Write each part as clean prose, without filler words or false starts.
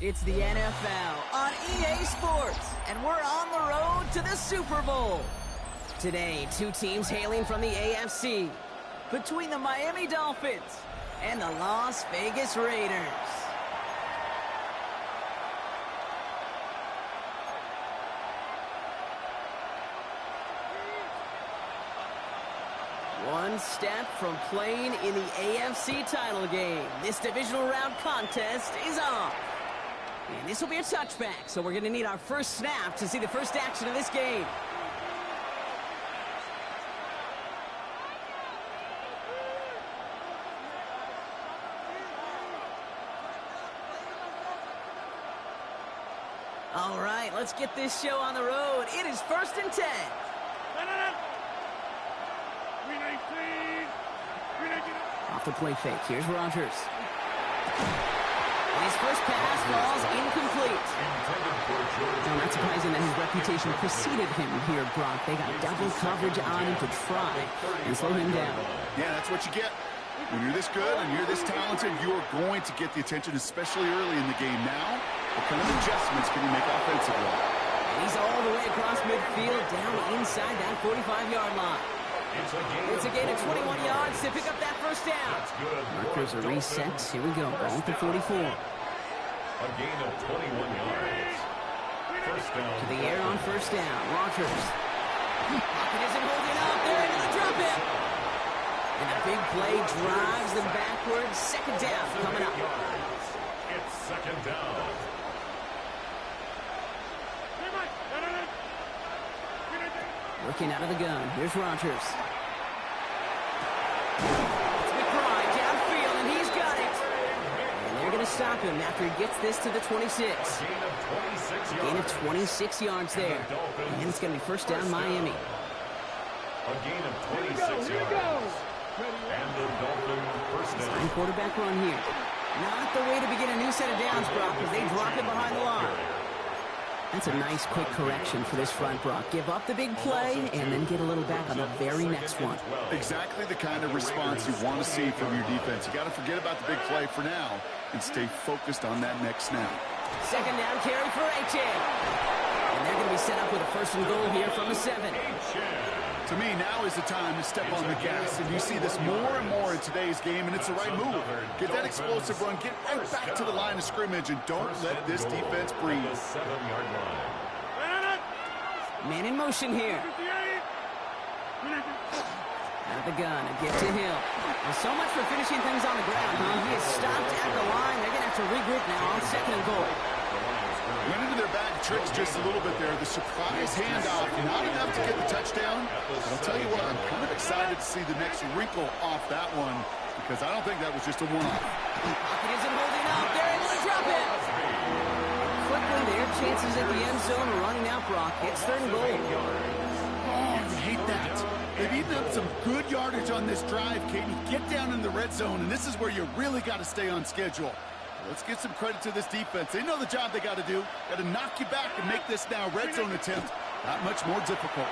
It's the NFL on EA Sports, and we're on the road to the Super Bowl. Today, two teams hailing from the AFC, between the Miami Dolphins and the Las Vegas Raiders. One step from playing in the AFC title game. This divisional round contest is on. And this will be a touchback, so we're going to need our first snap to see the first action of this game. All right, let's get this show on the road. It is 1st and 10. Off the play fake. Here's Rodgers. His first pass falls incomplete. Now, not surprising that his reputation preceded him here, Brock. They got double coverage on him to try and slow him down. Yeah, that's what you get. When you're this good and you're this talented, you are going to get the attention, especially early in the game. Now, what kind of adjustments can you make offensively? And he's all the way across midfield, down inside that 45-yard line. It's a gain of 21 yards to pick up that first down. Markers are reset. Here we go. Ball at the 44. A gain of 21 yards. First down. To the air on first down. Rodgers. Pocket isn't holding up. They're able to drop him. And a big play drives them backwards. Second down coming up. It's second down. Working out of the gun. Here's Rodgers. It's McBride downfield, and he's got it. And they're going to stop him after he gets this to the 26. Gain of 26 yards there. And it's going to be first down Miami. A gain of 26 yards. And the Dolphins first down. Sign quarterback run here. Not the way to begin a new set of downs, Brock, because they drop him behind the line. That's a nice quick correction for this front, Brock. Give up the big play and then get a little back on the very next one. Exactly the kind of response you want to see from your defense. You got to forget about the big play for now and stay focused on that next snap. Second down carry for H.A. And they're going to be set up with a first and goal here from the 7. To me, now is the time to step on the gas, and you see this more and more in today's game, and it's the right move. Get that explosive run, get right back to the line of scrimmage, and don't let this defense breathe. Man in motion here. Out of the gun, a gift to Hill. Well, so much for finishing things on the ground, huh? He is stopped at the line. They're going to have to regroup now on second and goal. Went into their bag of tricks just a little bit there. The surprise handoff, not enough to get the touchdown. But I'll tell you what, I'm kind of excited to see the next wrinkle off that one because I don't think that was just a one-off. Pocket isn't holding up. They're able to drop it. Quickly, their chances at the end zone are running out, Brock. It's third and goal. Oh, I hate that. They've eaten up some good yardage on this drive, Katie. Get down in the red zone, and this is where you really got to stay on schedule. Let's give some credit to this defense. They know the job they got to do. Got to knock you back and make this now red zone attempt not much more difficult.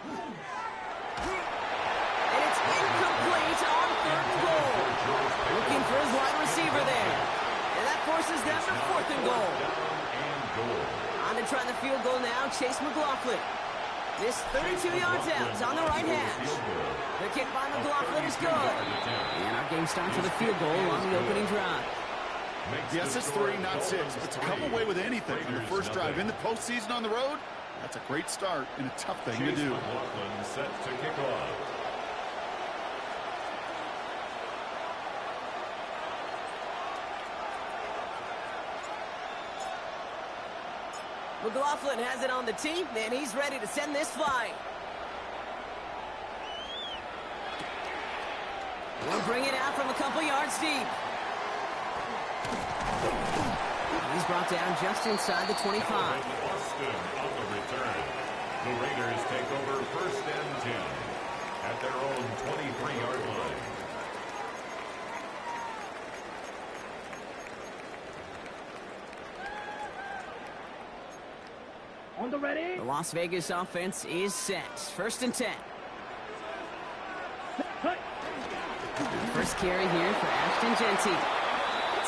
And it's incomplete on third and goal. Looking for his wide receiver there. And that forces them to fourth and goal. On to try the field goal now, Chase McLaughlin. This 32 yards out. It's on the right hash. The kick by McLaughlin is good. And our game starts with a field goal on the opening drive. Yes, it's 3, not 6. But to come away with anything on your first drive in the postseason on the road, that's a great start and a tough thing to do. McLaughlin set to kick off. McLaughlin has it on the tee, and he's ready to send this flying. We'll bring it out from a couple yards deep. He's brought down just inside the 25. Boston on the return. The Raiders take over first and 10 at their own 23-yard line. On the ready. The Las Vegas offense is set. First and 10. First carry here for Ashton Genty.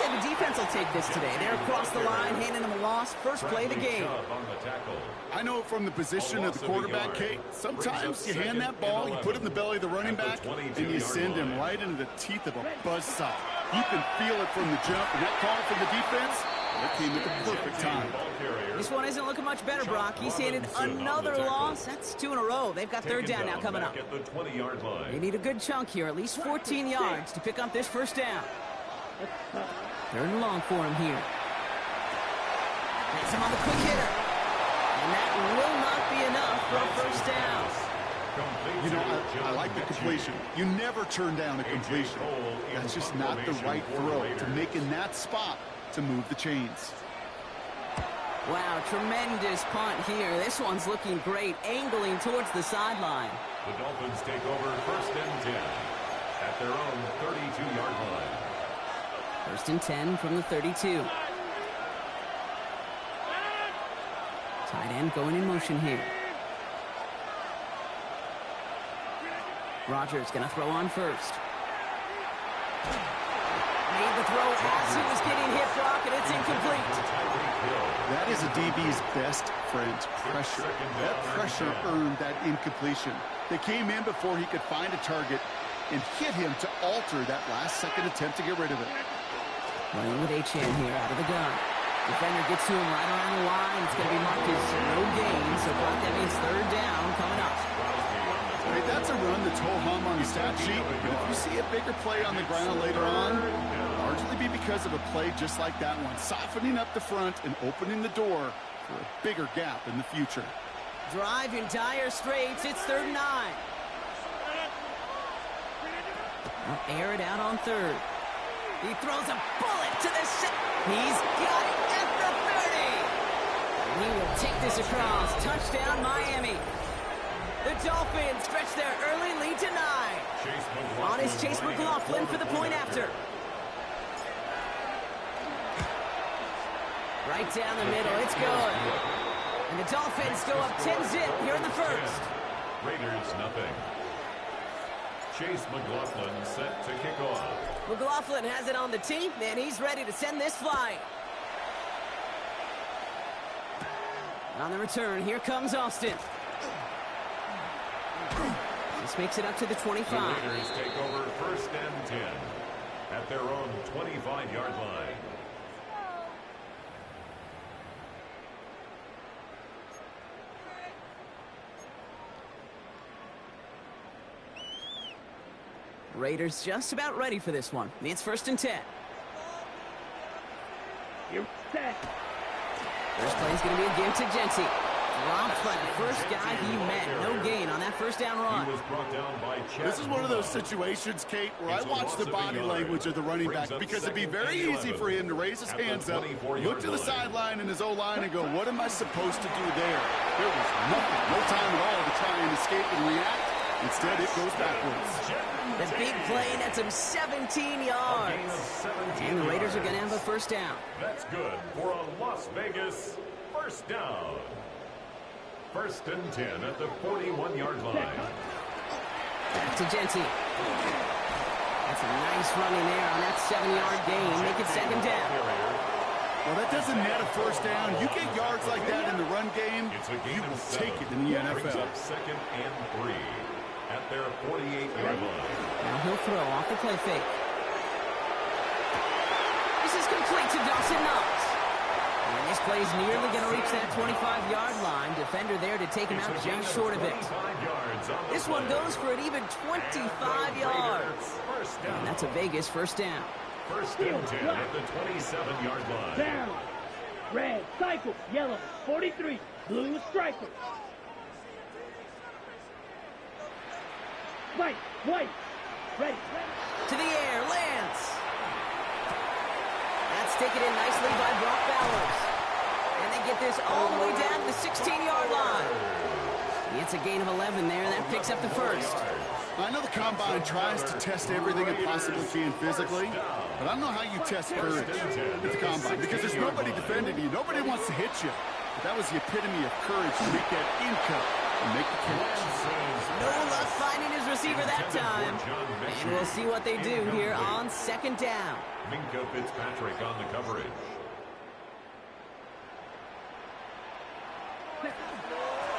say the defense will take this today. They're across the line, handing them a loss. First play of the game. I know from the position of the quarterback, Kate, sometimes you hand that ball, you put it in the belly of the running back, and you send him right into the teeth of a buzzsaw. You can feel it from the jump, and that call from the defense, that came at the perfect time. This one isn't looking much better, Brock. He's handed another loss. That's 2 in a row. They've got third down now coming up. They need a good chunk here, at least 14 yards to pick up this first down. Third and long for him here. Makes him on the quick hitter. And that will not be enough for a first down. You know, I like the completion. You never turn down a completion. That's just not the right throw to make in that spot to move the chains. Wow, tremendous punt here. This one's looking great, angling towards the sideline. The Dolphins take over first and 10 at their own 32-yard line. First and 10 from the 32. Tight end going in motion here. Rodgers going to throw on first. Made the throw as he was getting hit, Brock, and it's incomplete. That is a DB's best friend, pressure. That pressure earned that incompletion. They came in before he could find a target and hit him to alter that last-second attempt to get rid of it. Running with Achane here out of the gun. Defender gets to him right around the line. It's going to be marked as no gain, so Brock, that means third down coming up. Hey, that's a run that's ho-hum on the stat sheet, but if you see a bigger play on the ground later on, it'll largely be because of a play just like that one, softening up the front and opening the door for a bigger gap in the future. Drive in dire straits. It's 3rd and 9. They'll air it out on third. He throws a bullet to the set. He's got it at the 30. And he will take this across. Touchdown, Miami. The Dolphins stretch their early lead to 9. On is Chase McLaughlin for the point after. Right down the middle. It's good. And the Dolphins go up 10-zip here in the first. Raiders nothing. Chase McLaughlin set to kick off. McLaughlin has it on the tee, and he's ready to send this flying. On the return, here comes Austin. This makes it up to the 25. The Raiders take over first and 10 at their own 25-yard line. Raiders just about ready for this one. It's 1st and 10. You're set. First play is going to be a give to Genty. Drops by the first guy he met. No gain on that first down run. He was brought down by This is one of those situations, Kate, where I watch the body language of the running back because it'd be very easy for him to raise his hands up, look to the sideline in his O-line and go, what am I supposed to do there? There was nothing, no time at all to try and escape and react. Instead, it goes backwards. The big play nets him 17 yards. And the Raiders are going to have a first down. That's good for a Las Vegas first down. 1st and 10 at the 41-yard line. Back to Genty. That's a nice running there on that 7-yard gain. Make it 2nd down. Well, that doesn't net a first down. You get yards like that in the run game, you will take it in the NFL. 2nd and 3 at their 48-yard line. Now he'll throw off the play fake. This is complete to Dawson Knox. And this play is nearly going to reach that 25-yard line. Defender there to take him out just short of it. This one goes for an even 25 yards. And that's a Vegas first down. 1st and 10 at the 27-yard line. Down. Red, cycle, yellow, 43, blue, striker. White, ready. To the air, Lance. That's taken in nicely by Brock Bowers. And they get this all the way down to the 16-yard line. It's a gain of 11 there, and that picks up the first. I know the Combine tries to test everything it possibly can physically, but I don't know how you test courage at the Combine, because there's nobody defending you. Nobody wants to hit you. But that was the epitome of courage to make that in cut and make the catch. No luck finding his receiver that time. And we'll see what they do here on second down. Minka Fitzpatrick on the coverage.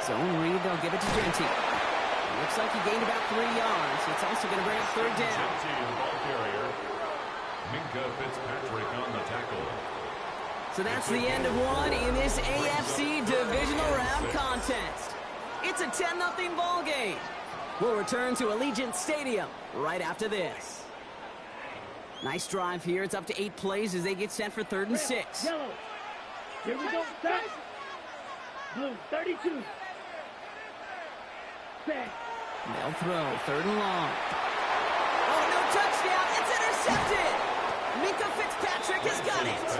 Zone read, they'll give it to Genty. Looks like he gained about 3 yards. It's also going to bring up third down. Genty, the ball carrier. Minka Fitzpatrick on the tackle. So that's the end of one in this AFC Divisional Round contest. It's a 10-0 ball game. We'll return to Allegiant Stadium right after this. Nice drive here. It's up to 8 plays as they get set for 3rd and 6. Yellow. Here we go. Set. Blue, 32. Set. They'll throw. 3rd and long. Oh, no touchdown. It's intercepted. Minka Fitzpatrick has got it.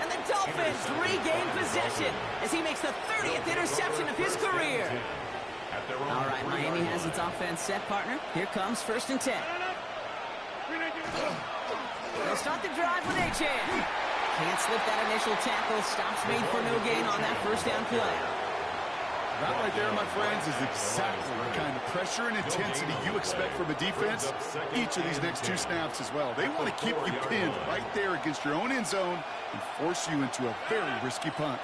And the Dolphins regain possession as he makes the 30th interception of his career. All right, Miami has its offense set, partner. Here comes 1st and 10. They'll start the drive with Achan. Can't slip that initial tackle. Stops made for no gain on that 1st down play. That right there, my friends, is exactly the kind of pressure and intensity you expect from a defense each of these next 2 snaps as well. They want to keep you pinned right there against your own end zone and force you into a very risky punt.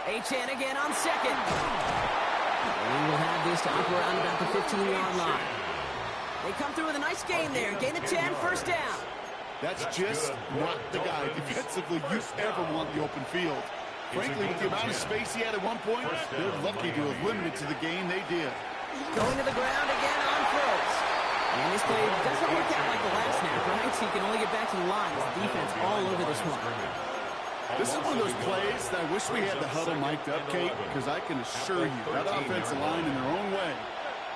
Achan again on 2nd. And he will have this to up around about the 15-yard line. They come through with a nice gain there. Gain of 10, 1st down. That's just not the guy defensively you ever want the open field. Frankly, with the amount of space he had at one point, they're lucky to have limited to the gain they did. Going to the ground again on 1st. And this play doesn't work out like the last snap, right? So he can only get back to the line. The defense all over this one. This is one of those plays that I wish we had the huddle mic'd up, Kate, because I can assure you that offensive line in their own way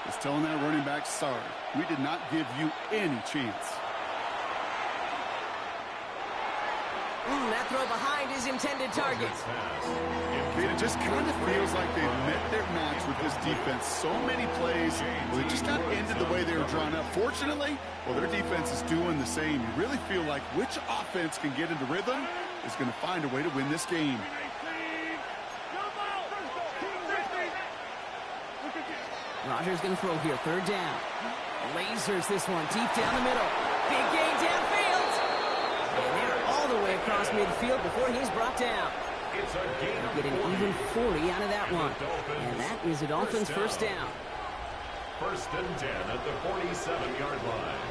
is telling that running back, sorry, we did not give you any chance. That throw behind his intended target. It just kind of feels like they've met their match with this defense. So many plays, well, they just got ended the way they were drawn up. Fortunately, well, their defense is doing the same. You really feel like which offense can get into rhythm is going to find a way to win this game. Rodgers going to throw here. 3rd down. Lasers this one deep down the middle. Big gain downfield. And they're all the way across midfield before he's brought down. They get an even 40 out of that one. And that is the Dolphins' 1st down. 1st and 10 at the 47-yard line.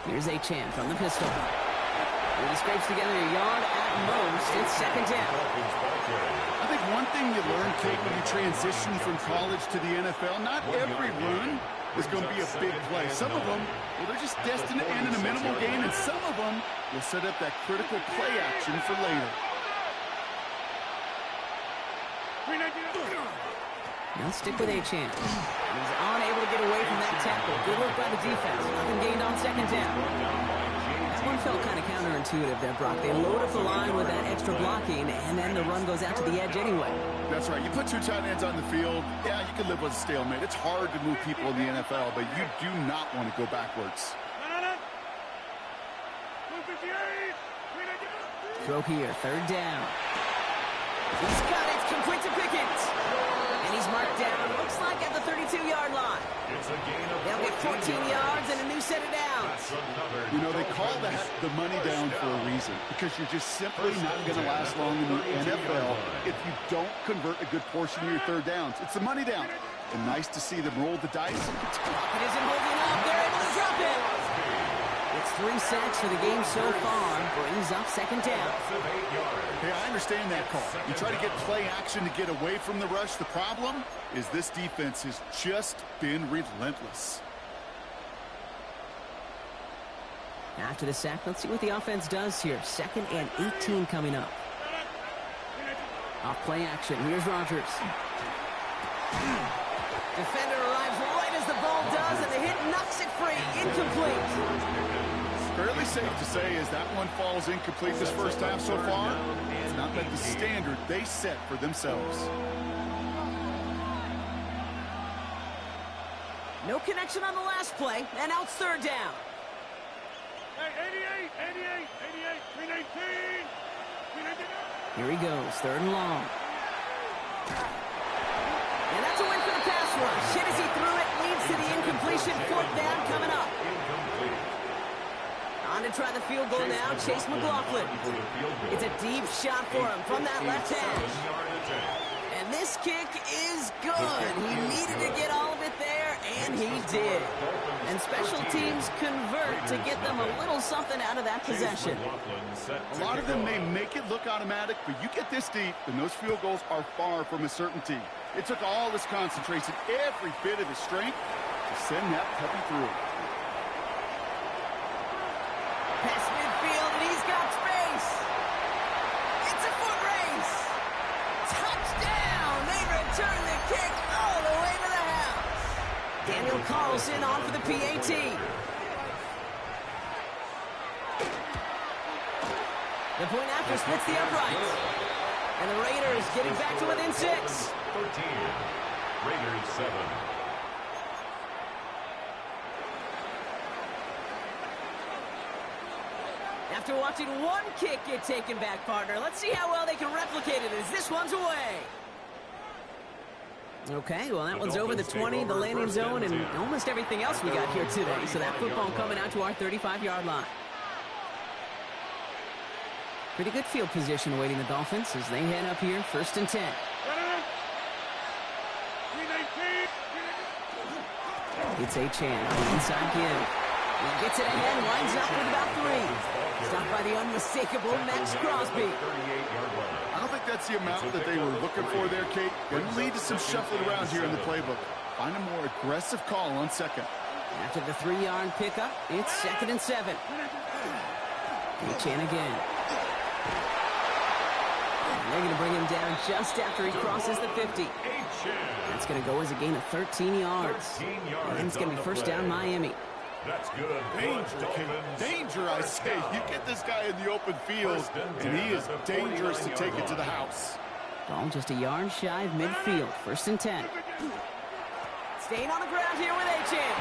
Here's Achan from the pistol. And he scrapes together a yard at most. It's 2nd down. I think one thing you learn, Kate, when you transition from college to the NFL, not every run is going to be a big play. Some of them, well, they're just destined to end in a minimal gain, and some of them will set up that critical play action for later. Now stick with Achan. He's unable to get away from that tackle. Good work by the defense. Nothing gained on 2nd down. That one felt kind of counterintuitive there, Brock. They load up the line with that extra blocking, and then the run goes out to the edge anyway. That's right. You put 2 tight ends on the field, yeah, you can live with a stalemate. It's hard to move people in the NFL, but you do not want to go backwards. Throw here, 3rd down. He's got it, complete to Pickett. And he's marked down, looks like at the 32-yard line. They'll get 14 yards and a new set of downs. You know, they call that the money down for a reason, because you're just simply not going to last long in the NFL if you don't convert a good portion of your 3rd downs. It's the money down. And nice to see them roll the dice. It isn't holding up. They're able to drop it. It's 3 sacks for the game so far. Brings up 2nd down. Hey, I understand that call. You try to get play action to get away from the rush. The problem is this defense has just been relentless. After the sack, let's see what the offense does here. 2nd and 18 coming up. Off play action. Here's Rodgers. Defender arrives right as the ball does, and the hit knocks it free. Incomplete. Fairly safe to say as that one falls incomplete this 1st half so far, it's not met the standard they set for themselves. No connection on the last play, and now it's 3rd down. Here he goes, 3rd and long. And that's a win for the pass rush. Hit as he threw it, leads to the incompletion. 4th down coming up. On to try the field goal now, Chase McLaughlin. It's a deep shot for him from that left hash. And this kick is good. He needed to get all of it there, and he did. And special teams convert to get them a little something out of that possession. A lot of them may make it look automatic, but you get this deep, and those field goals are far from a certainty. It took all his concentration, every bit of his strength, to send that puppy through. Past midfield, and he's got space. It's a foot race. Touchdown! They return the kick all the way to the house. Daniel Carlson on for the PAT. The point after splits the uprights. And the Raiders get it back to within 6. 13. Raiders 7. After watching one kick get taken back, partner, let's see how well they can replicate it as this one's away. Okay, well, that one's over the 20, the landing zone, and almost everything else we got here today. So that football coming out to our 35-yard line. Pretty good field position awaiting the Dolphins as they head up here, 1st and 10. It's Achane on the inside give. He gets it ahead, winds up with about 3. Stopped by the unmistakable Max Crosby. I don't think that's the amount that they were looking for there, Kate. Going to lead to some shuffling around here in the playbook. Find a more aggressive call on 2nd. After the 3-yard pickup, it's 2nd and 7. Achane again. And they're going to bring him down just after he crosses the 50. That's going to go as a gain of 13 yards. And it's going to be 1st down Miami. That's good. Danger, Kate. Danger, I say. You get this guy in the open field, and he is dangerous to take it to the house. Ball just a yard shy of midfield. 1st and 10. Staying on the ground here with Achane.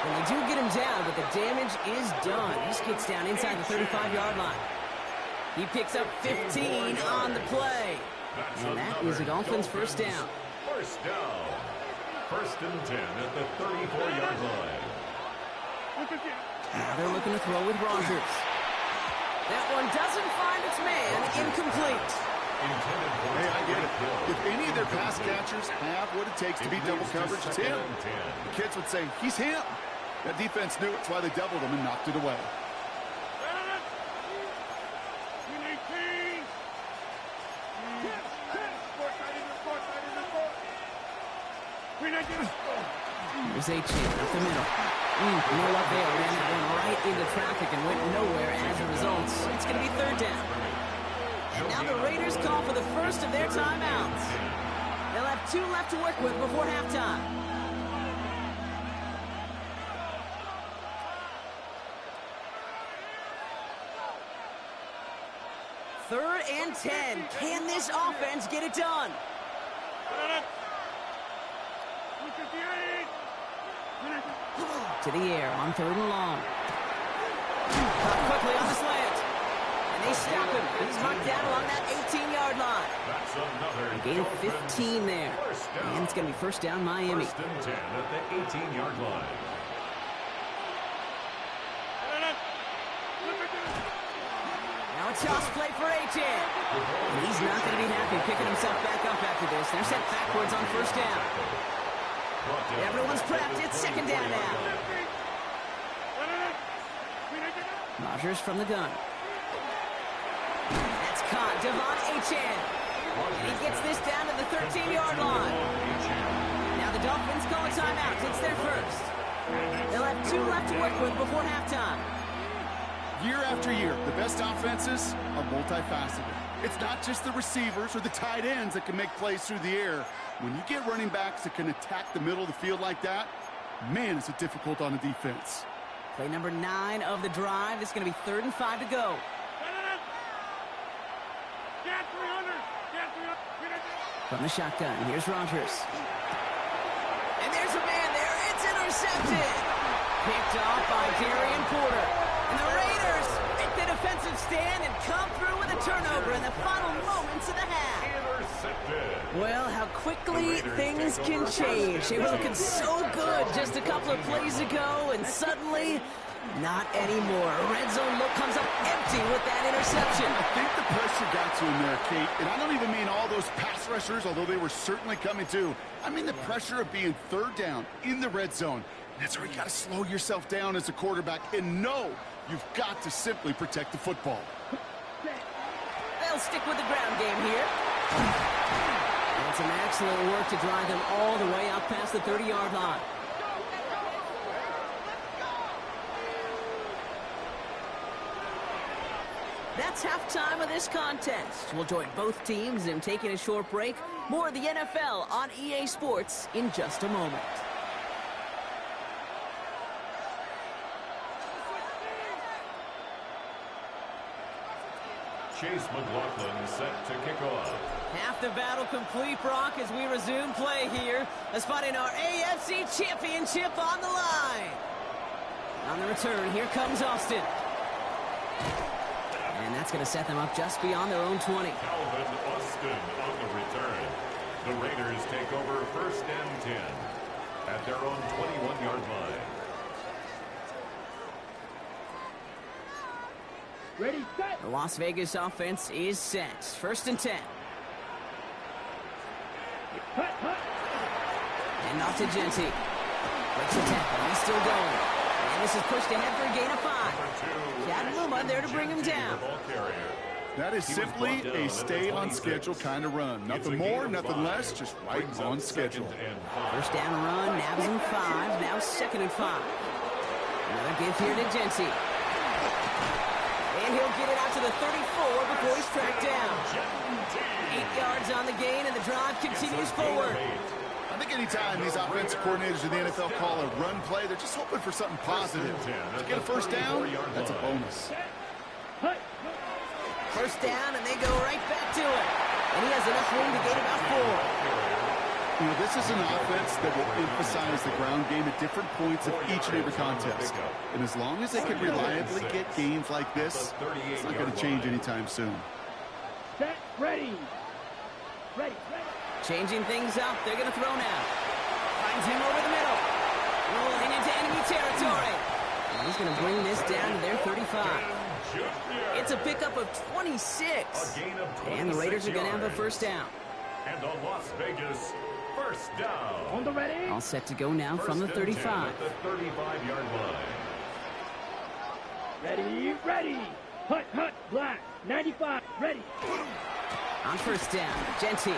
And they do get him down, but the damage is done. This gets down inside the 35-yard line. He picks up 15 on the play. And that is the Dolphins' 1st down. 1st down. 1st and 10 at the 34-yard line. Now they're looking to throw with Rogers. That one doesn't find its man. Incomplete. Hey, I get it. If any of their pass catchers have what it takes to beat double coverage, it's him. The kids would say, he's him. That defense knew it's why they doubled him and knocked it away. Here's Achane up the middle. You know what? They ran that one right into traffic and went nowhere as a result. It's going to be 3rd down. And now the Raiders call for the first of their timeouts. They'll have 2 left to work with before halftime. Third and 10. Can this offense get it done? To the air on 3rd and long. Caught quickly on the slant. And they stop him. He's marked down along that 18-yard line. A gain of 15 there. And it's going to be 1st down Miami. 1st and 10 at the 18-yard line. Now a toss play for Achane. And he's not going to be happy picking himself back up after this. They're set backwards on 1st down. Everyone's prepped. It's 2nd down now. Rogers from the gun. That's caught. Devon Achane. And he gets this down to the 13-yard line. Now the Dolphins call a timeout. It's their first. They'll have 2 left to work with before halftime. Year after year, the best offenses are multifaceted. It's not just the receivers or the tight ends that can make plays through the air. When you get running backs that can attack the middle of the field like that, man, is it difficult on the defense. Play number 9 of the drive. It's going to be 3rd and 5 to go. From the shotgun, here's Rogers. And there's a man there. It's intercepted. Picked off by Darian Porter. And the Raiders make the defensive stand and come through with a turnover in the final moments of the half. Intercepted. Well, how quickly things can change. They were looking so good just a couple of plays ago, and suddenly, not anymore. A red zone look comes up empty with that interception. I think the pressure got to him there, Kate. And I don't even mean all those pass rushers, although they were certainly coming too. I mean the pressure of being third down in the red zone. That's where you got to slow yourself down as a quarterback and know you've got to simply protect the football. They'll stick with the ground game here. And some excellent work to drive them all the way up past the 30-yard line. That's halftime of this contest. We'll join both teams in taking a short break. More of the NFL on EA Sports in just a moment. Chase McLaughlin set to kick off. Half the battle complete, Brock, as we resume play here. A spot in our AFC Championship on the line. On the return, here comes Austin. And that's going to set them up just beyond their own 20. Calvin Austin on the return. The Raiders take over 1st and 10 at their own 21-yard line. Ready, set. The Las Vegas offense is set. 1st and 10. Hut, hut. And off to Genty. Breaks the tackle. He's still going. And this is pushed ahead for a gain of 5. Chad Luma there to bring him down. That is simply a stay-on-schedule kind of run. Nothing more, nothing less, just right on schedule. 1st down run, nabs him 5. Now 2nd and 5. Another give here to Genty. And he'll get it out to the 34 before he's tracked down. 8 yards on the gain, and the drive continues forward. I think anytime these offensive coordinators in the NFL call a run play, they're just hoping for something positive. To get a 1st down, that's a bonus. Hut. 1st down, and they go right back to it. And he has enough room to gain about 4. You know, this is an offense that will emphasize the ground game at different points of each and every contest. And as long as they can reliably get gains like this, it's not going to change anytime soon. Set. Ready. Ready. Changing things up. They're going to throw now. Finds him over the middle. Rolling into enemy territory. And he's going to bring this down to their 35. It's a pickup of 26. And the Raiders are going to have a 1st down. And the Las Vegas 1st down. On the ready. All set to go now from the 35. At the 35-yard line. Ready. Ready. Hut, hut. Black. 95. Ready. On 1st down, Genty.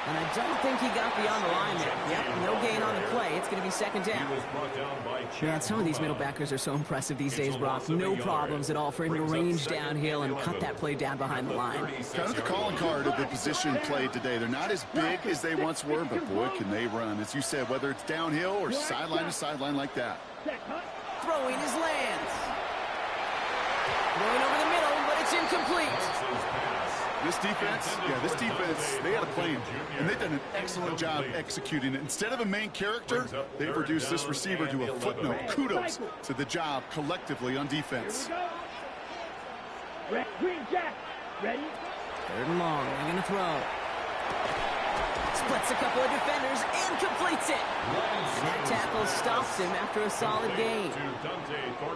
And I don't think he got beyond the line there. Yep, no gain on the play. It's going to be 2nd down. He was brought down by Man, some of these middle backers are so impressive these days, Brock. No problems at all for him to range downhill and cut that play down behind the line. Kind of the calling card of the position played today. They're not as big as they once were, but boy, can they run. As you said, whether it's downhill or sideline to sideline like that. Set. Hut. Throwing his lands. Going over the middle, but it's incomplete. This defense, they had a plan, and they've done an excellent job executing it. Instead of a main character, they've reduced this receiver to a footnote. Kudos to the job collectively on defense. Here we go. Red. Green Jack. Ready. 3rd and long. They're going to throw. Splits a couple of defenders and completes it. And that tackle stops him after a solid gain.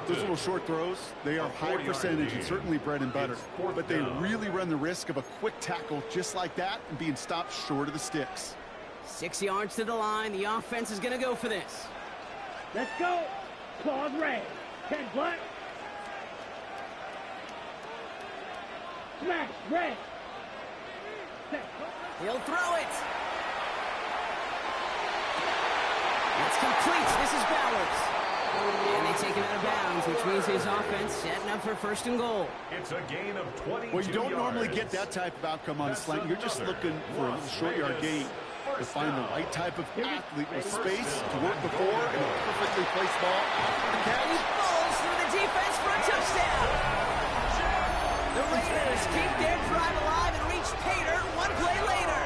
Those little short throws, they are high percentage and certainly bread and butter. But they really run the risk of a quick tackle just like that and being stopped short of the sticks. 6 yards to the line. The offense is going to go for this. Let's go. Claws red. 10 black. Smash red. Set. He'll throw it. That's complete. This is Bowers. And they take him out of bounds, which means his offense setting up for 1st and goal. It's a gain of 20. Well, you don't normally get that type of outcome on a slant. You're just looking for a little short yard gain to find the right type of athlete with space to work before and a perfectly placed ball after the And catch. he falls through the defense for a touchdown. The Raiders keep their drive alive and reach Pater 1 play later.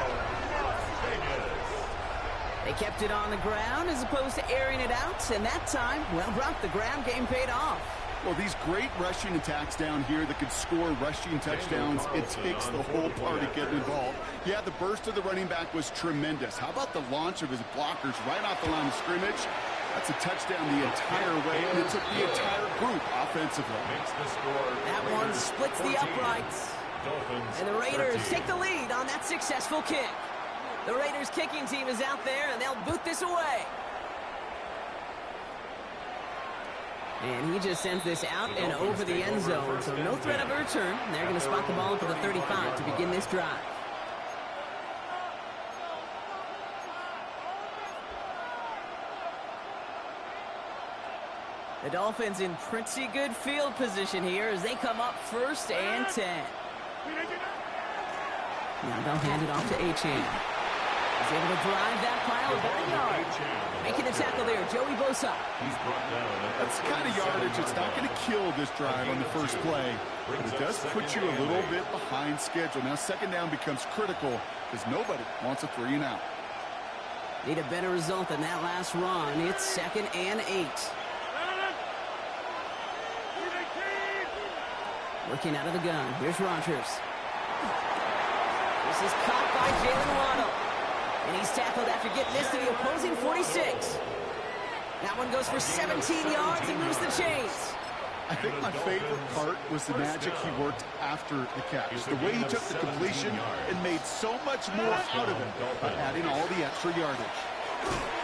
They kept it on the ground as opposed to airing it out, and that time, well, Brock, the ground game paid off. Well, these great rushing attacks down here that can score rushing touchdowns, it takes the whole party getting involved. Yeah, the burst of the running back was tremendous. How about the launch of his blockers right off the line of scrimmage? That's a touchdown the entire way, and it took the entire group offensively. That one splits the uprights. And the Raiders take the lead on that successful kick. The Raiders kicking team is out there, and they'll boot this away. And he just sends this out and over the end zone, so no threat of a return. They're going to spot the ball for the 35 to begin this drive. The Dolphins in pretty good field position here as they come up 1st and 10. Now they'll hand it off to Achane. He's able to drive that pile about a yard. Making the tackle there, Joey Bosa. That's the kind of yardage it's not going to kill this drive on the first play, but it does put you a little bit behind schedule. Now second down becomes critical because nobody wants a 3 and out. Need a better result than that last run. It's 2nd and 8. Working out of the gun. Here's Rodgers. This is caught by Jalen Waddle. And he's tackled after getting this to the opposing 46. That one goes for 17 yards and moves the chains. I think my favorite part was the magic he worked after the catch. The way he took the completion and made so much more out of it by adding all the extra yardage.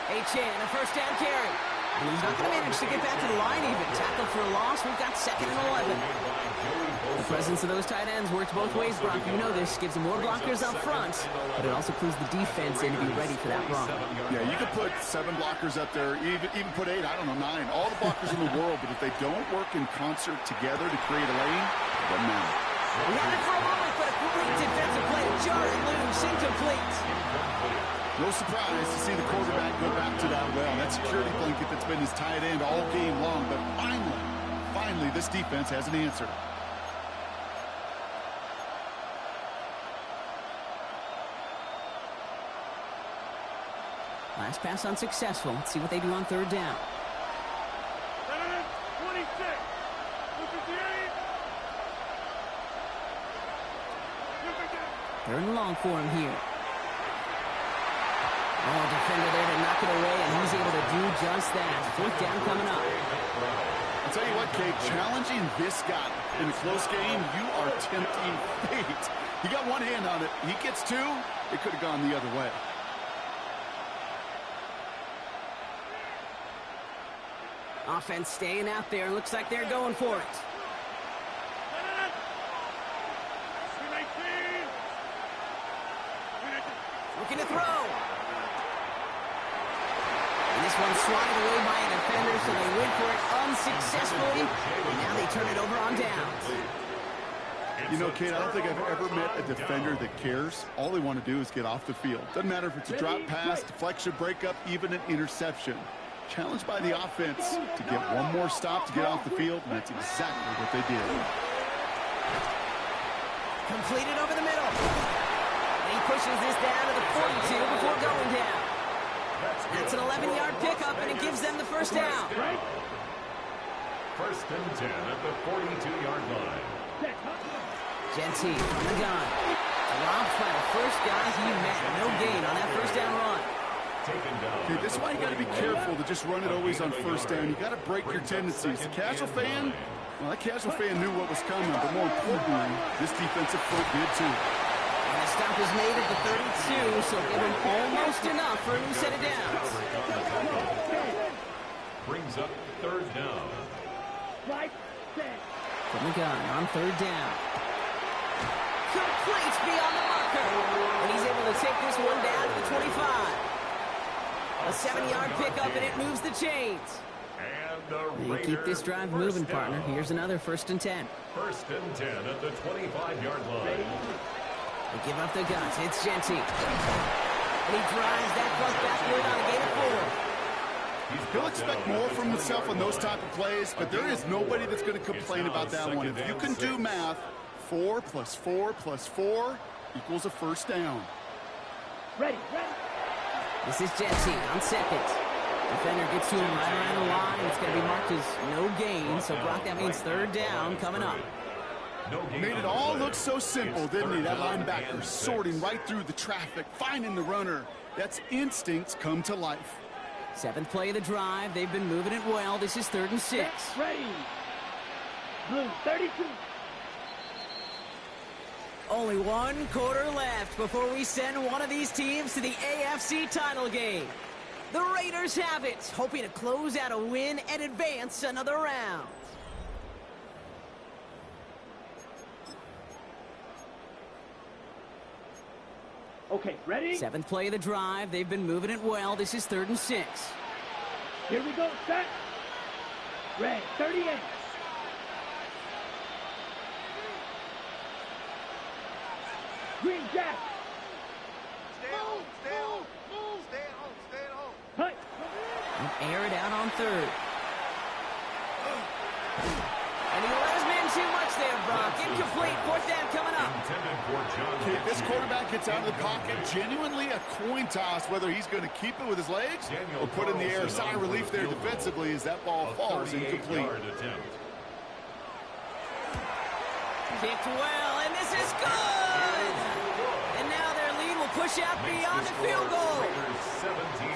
Achane, a 1st down carry. And he's not going to manage to get back to the line even. Tackled for a loss. We've got 2nd and 11. The presence of those tight ends works both ways, Brock. You know this. Gives them more blockers up front, but it also clues the defense in to be ready for that run. Yeah, you can put 7 blockers up there, even put 8, I don't know, 9. All the blockers in the world, but if they don't work in concert together to create a lane, it doesn't matter. We had it for a moment, but a complete defensive play. Jarring loose, incomplete. No surprise to see the quarterback go back to that well. That security blanket that's been his tight end all game long. But finally, this defense has an answer. Last pass unsuccessful. Let's see what they do on 3rd down. 26. 3rd and long for him here. Oh, defender there to knock it away, and he's able to do just that. 4th down coming up. I'll tell you what, Kate, challenging this guy in a close game, you are tempting fate. He got one hand on it. He gets 2, it could have gone the other way. Offense staying out there. Looks like they're going for it. Looking to throw. And this one swatted away by a defender, so they went for it unsuccessfully. And now they turn it over on downs. You know, Kate, I don't think I've ever met a defender that cares. All they want to do is get off the field. Doesn't matter if it's a drop pass, deflection, breakup, even an interception. Challenged by the offense to get one more stop to get off the field, and that's exactly what they did. Completed over the middle. And he pushes this down to the 42 before going down. That's an 11-yard pickup, and it gives them the 1st down. 1st and 10 at the 42-yard line. Genty from the gun. Dropped by the first guy he met. No gain on that 1st down run. Okay, this is why you got to be careful to just run it always on 1st down. You got to break your tendencies. The casual fan, well, that casual fan knew what was coming, but more importantly, this defensive front did too. And the stop is made at the 32, so give him almost enough for a new set of downs. Brings up 3rd down. From the gun on 3rd down. Complete beyond the marker. And he's able to take this one down to the 25. A 7-yard pickup, and it moves the chains. And you keep this drive moving, partner. Here's another 1st and 10. 1st and 10 at the 25-yard line. They give up the guns. It's Genty. And he drives that front backward on a gain of 4. He'll expect more from himself on those type of plays, but there is nobody that's going to complain about that one. If you can do math, 4 plus 4 plus 4 equals a 1st down. Ready. This is Jetty on second. Defender gets to him right around the line. It's going to be marked as no gain. So, Brock, that means third down coming up. Made it all look so simple, didn't he? That linebacker sorting right through the traffic, finding the runner. That's instincts come to life. Seventh play of the drive. They've been moving it well. This is 3rd and 6. Ready. Blue 32. Only 1 quarter left before we send one of these teams to the AFC title game. The Raiders have it, hoping to close out a win and advance another round. Okay, ready? 7th play of the drive. They've been moving it well. This is 3rd and 6. Here we go, set. Red 38. Green Jack. Stay home, stay home, stay at home, stay at home. Cut. And air it out on 3rd. And he let his man too much there, Brock. Incomplete. 4th down coming up. Okay, this quarterback gets out of the pocket, genuinely a coin toss, whether he's going to keep it with his legs or put in the air. Sigh of relief there defensively as that ball falls incomplete. Kicked well, and this is good! And now their lead will push out beyond the field goal.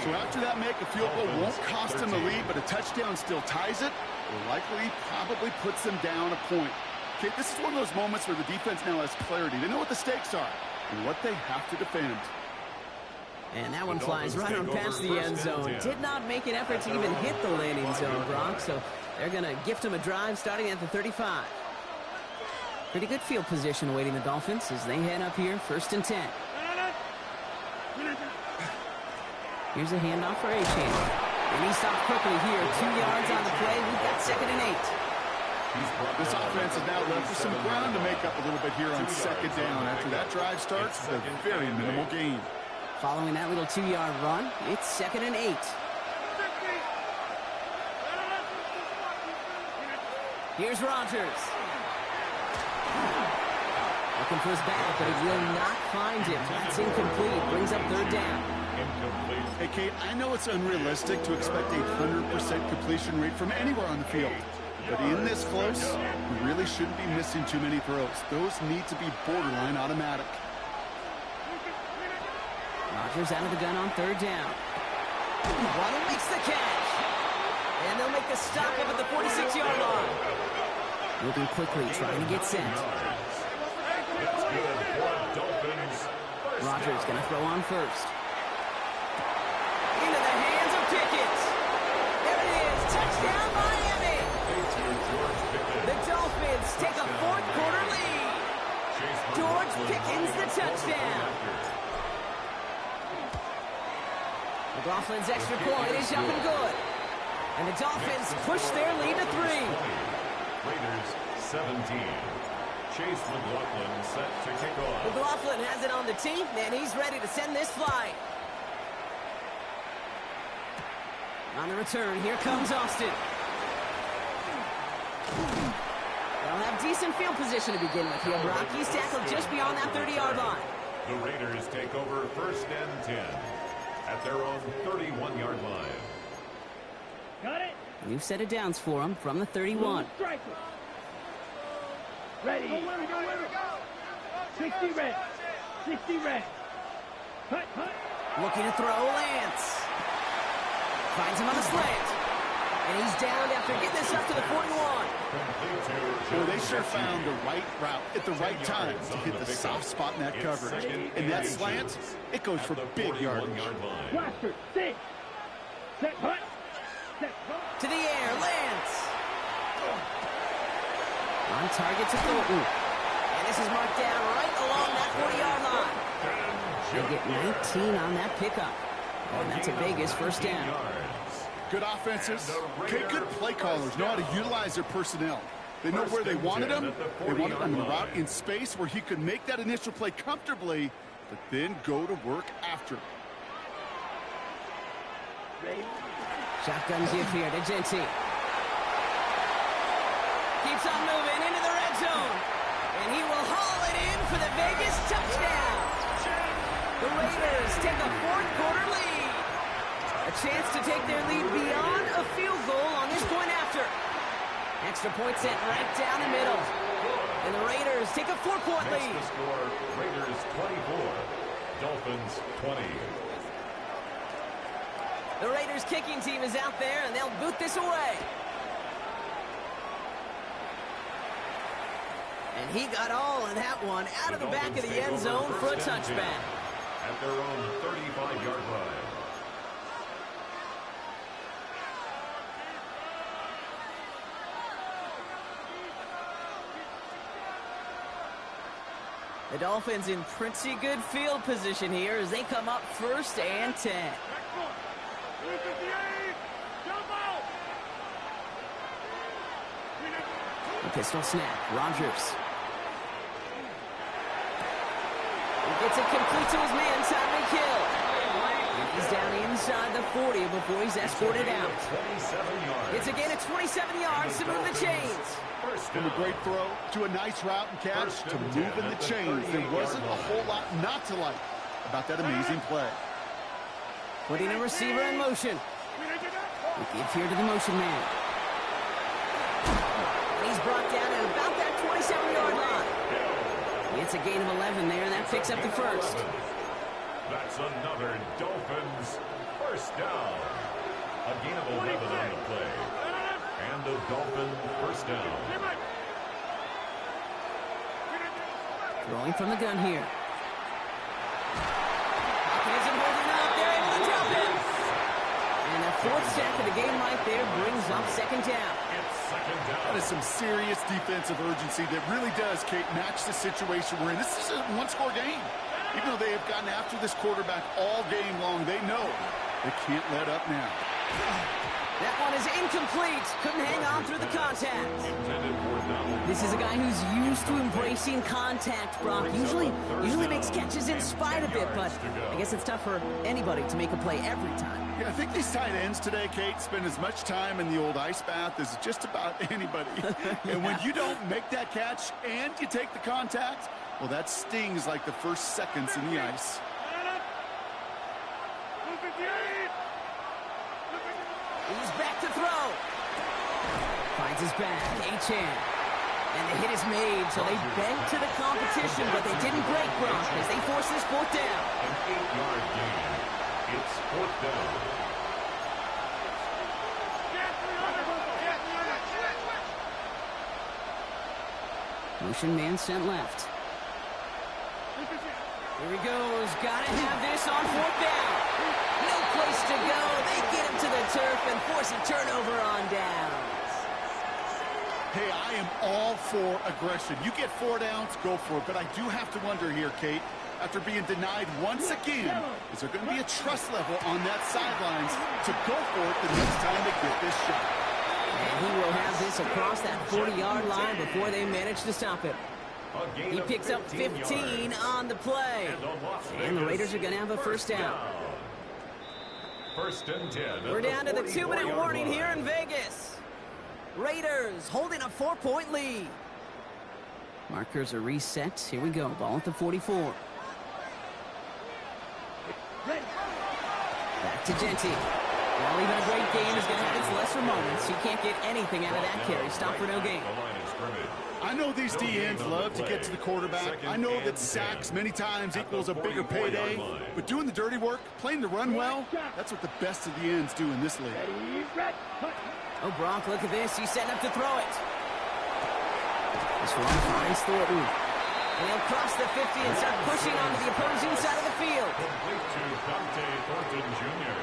So after that make, a field goal won't cost them the lead, but a touchdown still ties it, or likely probably puts them down a point. Okay, this is one of those moments where the defense now has clarity. They know what the stakes are and what they have to defend. And that one flies right on past the end zone. Did not make an effort to even hit the landing zone, Brock, so they're going to gift him a drive starting at the 35. Pretty good field position awaiting the Dolphins as they head up here, 1st and 10. Here's a handoff for A-Chain. And he stopped quickly here. 2 yards on the play. We've got 2nd and 8. This offense is now left with some ground to make up a little bit here on 2nd down. After that drive starts, a very minimal gain. Following that little 2-yard run, it's 2nd and 8. Here's Rodgers. Looking for his back, but he will not find him. That's incomplete. Brings up 3rd down. Hey, Kate, I know it's unrealistic to expect a 100% completion rate from anywhere on the field. But in this close, we really shouldn't be missing too many throws. Those need to be borderline automatic. Rodgers out of the gun on 3rd down. Waddle makes the catch. And they'll make the stop up at the 46-yard line. Moving quickly, trying to get sent. Rodgers going to throw on 1st. Into the hands of Pickett. There it is. Touchdown, Miami. The Dolphins take a 4th quarter lead. George Pickens the touchdown. McLaughlin's extra point is up and good. And the Dolphins push their lead to 3. Raiders 17. Chase McLaughlin set to kick off. McLaughlin has it on the tee, and he's ready to send this flight. On the return, here comes Austin. They'll have decent field position to begin with here, Brock. He's tackled just beyond that 30-yard line. The Raiders take over 1st and 10 at their own 31-yard line. Got it. New set of downs for him from the 31. Striker. Ready. Go, where we go, where we go. 60 red. 60 red. Cut, cut. Looking to throw Lance. Finds him on the slant. And he's down after getting this up to the 41. Well, they sure found the right route at the right time to hit the soft spot in that coverage. And that slant, it goes for big yardage. Blaster, 6. Set, cut. Set, cut. To the air, Lance. On target to Thornton. And this is marked down right along that 40-yard line. They get 19 on that pickup. And that's a Vegas 1st down. Good offenses. Okay, good play callers know how to utilize their personnel. They know where they wanted him. They wanted him in route in space where he could make that initial play comfortably, but then go to work after. Shotgun give here to Genty. Keeps on moving into the red zone. And he will haul it in for the Vegas touchdown. The Raiders take a 4th quarter lead. chance to take their lead beyond a field goal on this point after. Extra point sent right down the middle. And the Raiders take a 4-point lead. The score, Raiders 24, Dolphins 20. The Raiders kicking team is out there, and they'll boot this away. And he got all of that one out of the back of the end zone for a touchback. At their own 35-yard line. The Dolphins in pretty good field position here as they come up 1st and 10. A pistol snap. Rodgers. He gets it complete to his man, Tyreek Hill. He's down inside the 40 before he's escorted out. It's a gain of 27 yards to move the chains. From a great throw to a nice route and catch to moving the chains. There wasn't a whole lot not to like about that amazing play. Putting a receiver in motion. We give here to the motion man. And he's brought down at about that 27-yard line. It's a gain of 11 there, and that picks up the first. That's another Dolphins first down. A gain of 11 on the play. And a Dolphin first down. Throwing from the gun here. Hopkins isn't holding up. They're able to drop him. And a 4th sack of the game right there brings up 2nd down. That is some serious defensive urgency that really does, Kate, match the situation we're in. This is a one-score game. Even though they have gotten after this quarterback all game long, they know they can't let up now. That one is incomplete. Couldn't hang on through the contact. This is a guy who's used to embracing contact, Brock. Usually makes catches in spite of it, but I guess it's tough for anybody to make a play every time. Yeah, I think these tight ends today, Kate, spend as much time in the old ice bath as just about anybody. And when you don't make that catch and you take the contact, well, that stings like the first seconds in the ice. He's back to throw. Finds his back. Achane. And the hit is made, so they bent to the competition, but they didn't break, Brock, as they force this 4th down. An 8-yard gain. It's 4th down. Motion man sent left. Here he goes. Gotta have this on 4th down. No place to go. They get him to the turf and force a turnover on downs. Hey, I am all for aggression. You get 4 downs, go for it. But I do have to wonder here, Kate, after being denied once again, is there going to be a trust level on that sidelines to go for it the next time they get this shot? And he will have this across that 40-yard line before they manage to stop it. He picks up 15 on the play. And the Raiders are going to have a first down. 1st and 10. We're down to the 2-minute warning here in Vegas. Raiders holding a 4-point lead. Markers are reset. Here we go. Ball at the 44. Back to Genty. Well, even a great game is going to have its lesser moments. You can't get anything out of that carry. Stop for no gain. I know these D-ends love to get to the quarterback. I know that sacks many times equals a bigger payday. But doing the dirty work, playing the run well, that's what the best of the ends do in this league. Oh, Brock, look at this. He's setting up to throw it. This one finds Thornton. And he'll cross the 50 and start pushing onto the opposing side of the field. Complete to Dante Thornton Jr.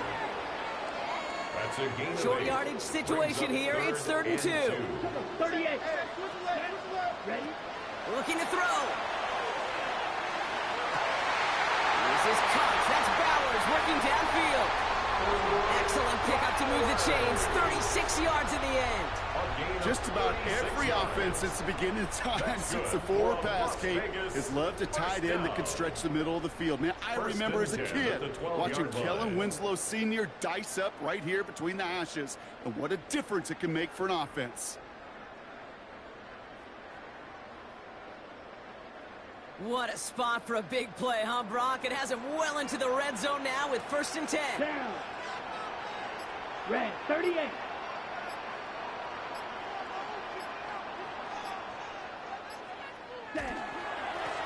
That's a gain of 8. Short yardage situation here. It's 3rd and 2. 38. Ready? Looking to throw. This is Cox. That's Bowers working downfield. Excellent pickup to move the chains. 36 yards in the end. Just about every offense since the beginning of time, since the forward pass, Kate, has loved a tight end that can stretch the middle of the field. Man, I remember as a kid watching Kellen Winslow Sr. dice up right here between the hashes. And what a difference it can make for an offense. What a spot for a big play, huh, Brock? It has him well into the red zone now with 1st and 10. Down. Red, 38.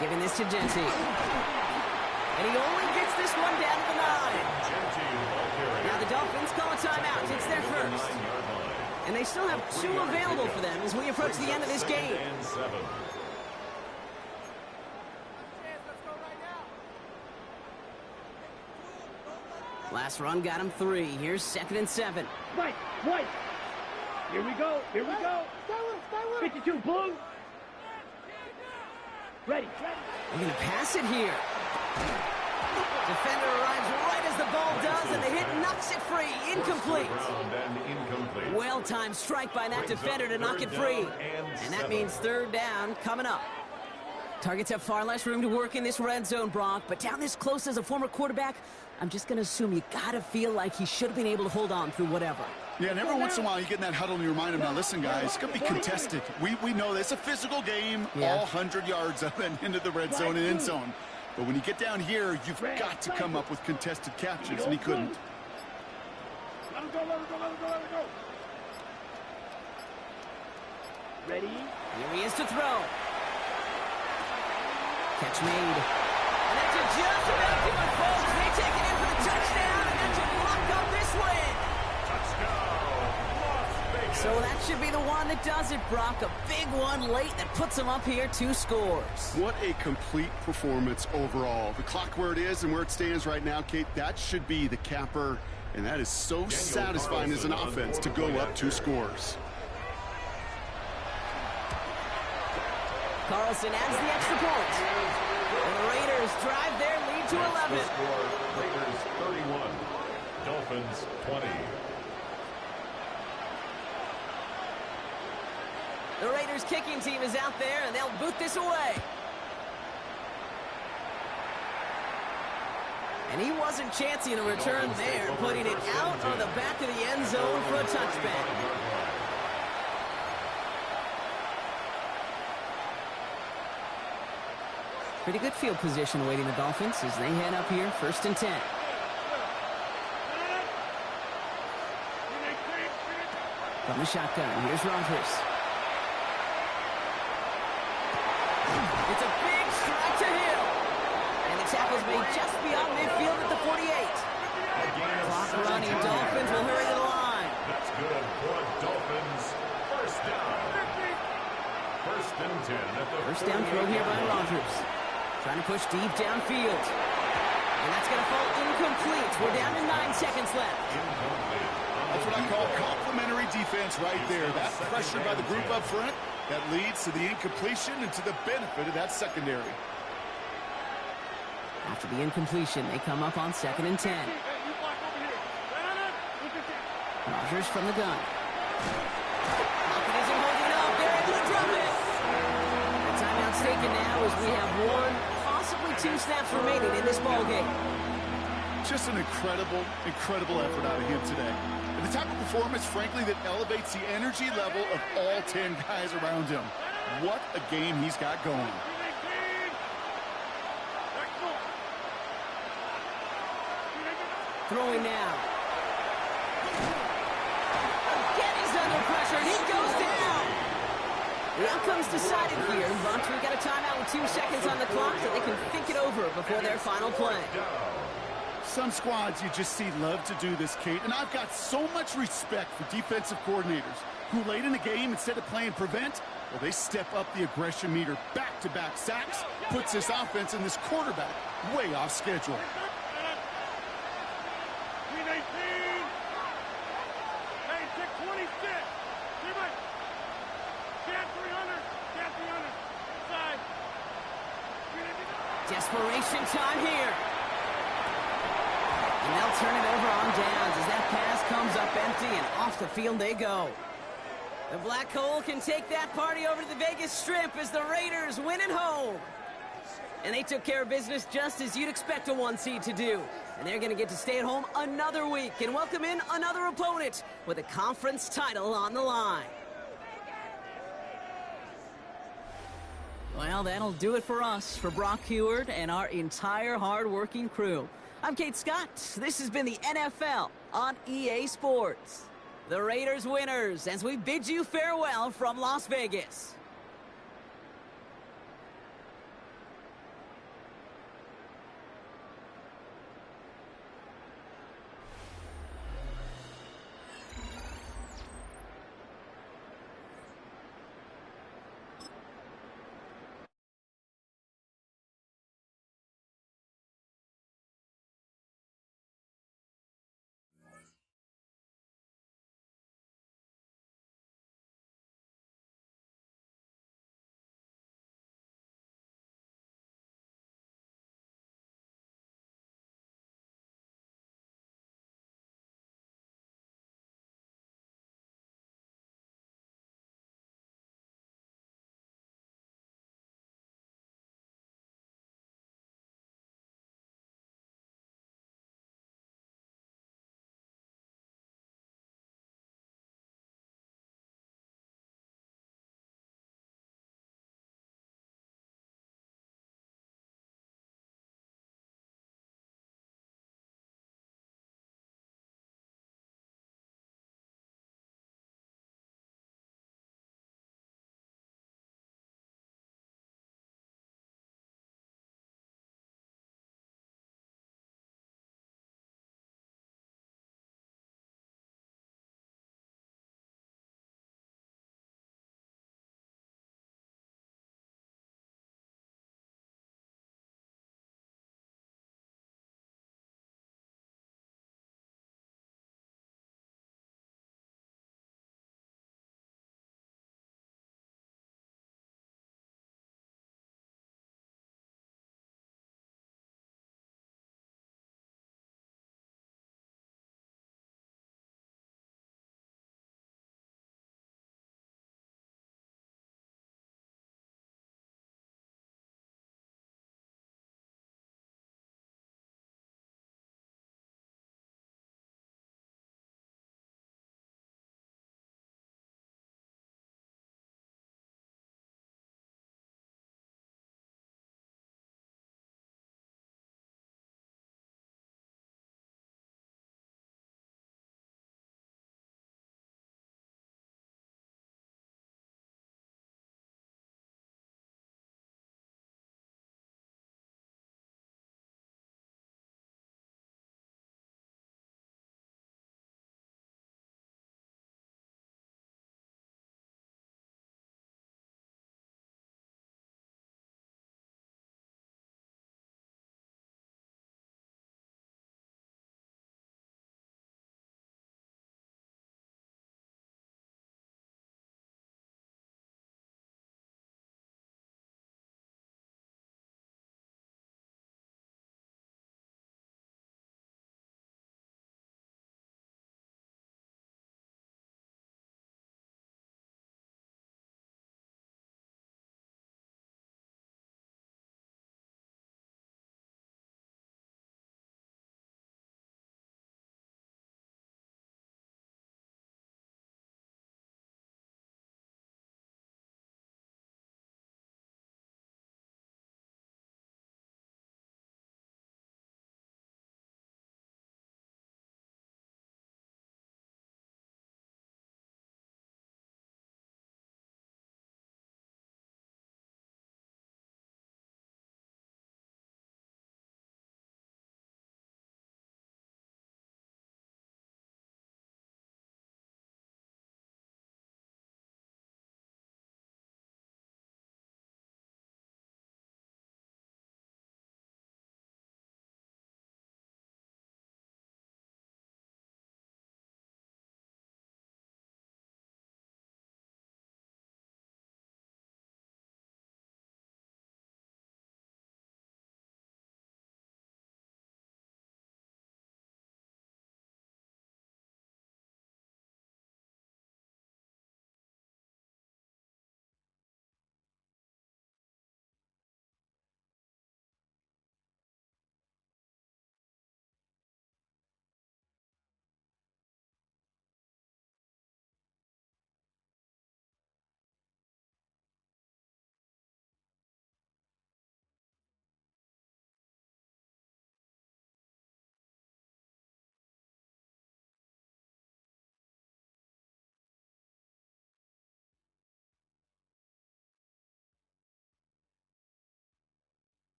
Giving this to Genty. And he only gets this one down to the 9. Now the Dolphins call a timeout. It's their first. And they still have 2 available for them as we approach the end of this game. Last run got him 3. Here's 2nd and 7. White. Here we go. 52, blue. Ready. We're going to pass it here. Defender arrives right as the ball does, and the hit knocks it free. Incomplete. Well-timed strike by that defender to knock it free. And that means 3rd down coming up. Targets have far less room to work in this red zone, Brock, but down this close as a former quarterback, I'm just going to assume you got to feel like he should have been able to hold on through whatever. Yeah, and every once in a while you get in that huddle and you remind him, now listen, guys, it's going to be contested. We know this. It's a physical game, all 100 yards up and into the red zone and end zone. But when you get down here, you've got to come up with contested captures, and he couldn't. Let him go. Ready? Here he is to throw. Catch made. And that's just about to it, folks. They take it in for the touchdown, and that should lock up this win. So that should be the one that does it, Brock. A big one late that puts them up here 2 scores. What a complete performance overall. The clock where it is and where it stands right now, Kate, that should be the capper. And that is so satisfying as an offense to go up 2 scores. Carlson adds the extra point. And the Raiders drive their lead to 11. Raiders 31, Dolphins 20. The Raiders kicking team is out there, and they'll boot this away. And he wasn't chancing a return there, putting it out on the back of the end zone for a touchback. Pretty good field position awaiting the Dolphins as they head up here, 1st and 10. From the shotgun, here's Rodgers. It's a big strike to Hill. And the tackle's made just beyond midfield at the 48. Clock running, Dolphins will hurry to the line. That's good for Dolphins. 1st down. 1st and 10 at the 1st down throw here by Rodgers. Trying to push deep downfield. And that's going to fall incomplete. We're down to 9 seconds left. That's what I call complimentary defense right there. That pressure by the group up front, that leads to the incompletion and to the benefit of that secondary. After the incompletion, they come up on 2nd and 10. Rodgers from the gun. Lockett isn't holding up. They're able to drop it. The timeout's taken now as we have 1, possibly 2 snaps remaining in this ballgame. Just an incredible effort out of him today. And the type of performance, frankly, that elevates the energy level of all 10 guys around him. What a game he's got going. Throwing now. Again, he's under pressure, and he goes down. The outcome's decided here, but we've got a timeout with 2 seconds on the clock so they can think it over before their final play. Some squads you just see love to do this, Kate, and I've got so much respect for defensive coordinators who late in the game, instead of playing prevent, well, they step up the aggression meter. Back-to-back sacks puts this offense and this quarterback way off schedule. Desperation time here. And they'll turn it over on downs as that pass comes up empty and off the field they go. The Black Hole can take that party over to the Vegas Strip as the Raiders win at home. And they took care of business just as you'd expect a 1 seed to do. And they're going to get to stay at home another week and welcome in another opponent with a conference title on the line. Well, that'll do it for us, for Brock Heward and our entire hard-working crew. I'm Kate Scott. This has been the NFL on EA Sports. The Raiders winners as we bid you farewell from Las Vegas.